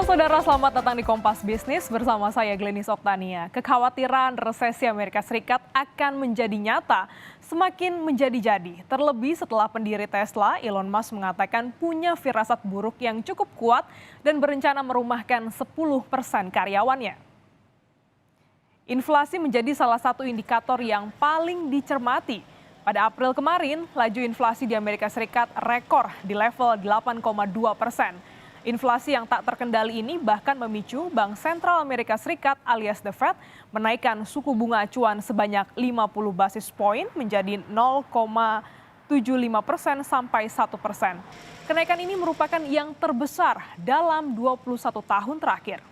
Saudara, selamat datang di Kompas Bisnis bersama saya Glenis Oktania. Kekhawatiran resesi Amerika Serikat akan menjadi nyata semakin menjadi-jadi. Terlebih setelah pendiri Tesla, Elon Musk mengatakan punya firasat buruk yang cukup kuat dan berencana merumahkan 10% karyawannya. Inflasi menjadi salah satu indikator yang paling dicermati. Pada April kemarin, laju inflasi di Amerika Serikat rekor di level 8,2%. Inflasi yang tak terkendali ini bahkan memicu Bank Sentral Amerika Serikat alias The Fed menaikkan suku bunga acuan sebanyak 50 basis poin menjadi 0,75% sampai 1%. Kenaikan ini merupakan yang terbesar dalam 21 tahun terakhir.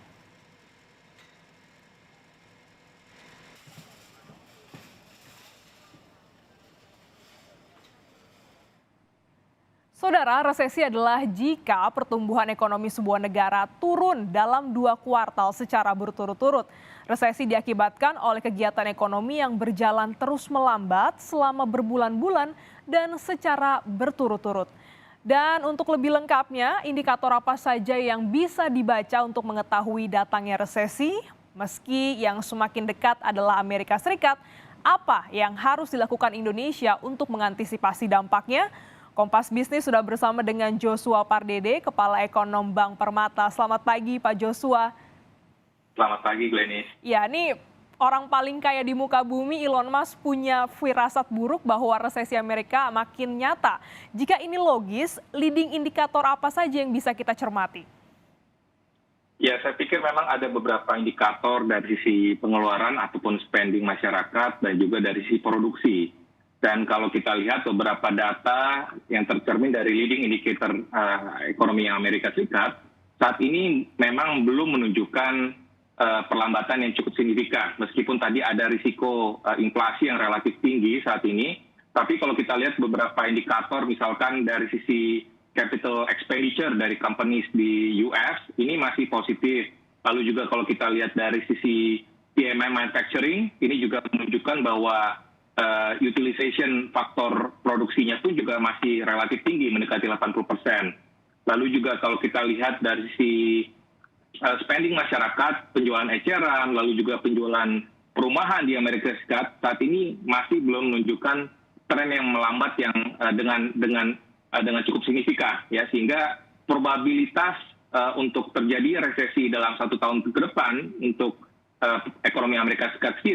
Saudara, resesi adalah jika pertumbuhan ekonomi sebuah negara turun dalam 2 kuartal secara berturut-turut. Resesi diakibatkan oleh kegiatan ekonomi yang berjalan terus melambat selama berbulan-bulan dan secara berturut-turut. Dan untuk lebih lengkapnya, indikator apa saja yang bisa dibaca untuk mengetahui datangnya resesi? Meski yang semakin dekat adalah Amerika Serikat, apa yang harus dilakukan Indonesia untuk mengantisipasi dampaknya? Kompas Bisnis sudah bersama dengan Joshua Pardede, Kepala Ekonom Bank Permata. Selamat pagi Pak Joshua. Selamat pagi Glenis. Ya, ini orang paling kaya di muka bumi, Elon Musk punya firasat buruk bahwa resesi Amerika makin nyata. Jika ini logis, leading indikator apa saja yang bisa kita cermati? Ya, saya pikir memang ada beberapa indikator dari sisi pengeluaran ataupun spending masyarakat dan juga dari sisi produksi. Dan kalau kita lihat beberapa data yang tercermin dari leading indicator ekonomi Amerika Serikat, saat ini memang belum menunjukkan perlambatan yang cukup signifikan. Meskipun tadi ada risiko inflasi yang relatif tinggi saat ini, tapi kalau kita lihat beberapa indikator misalkan dari sisi capital expenditure dari companies di US, ini masih positif. Lalu juga kalau kita lihat dari sisi PMI manufacturing, ini juga menunjukkan bahwa utilization faktor produksinya pun juga masih relatif tinggi, mendekati 80%. Lalu juga kalau kita lihat dari sisi spending masyarakat, penjualan eceran, lalu juga penjualan perumahan di Amerika Serikat, saat ini masih belum menunjukkan tren yang melambat yang dengan cukup signifikan, ya, sehingga probabilitas untuk terjadi resesi dalam 1 tahun ke depan untuk ekonomi Amerika Serikat sendiri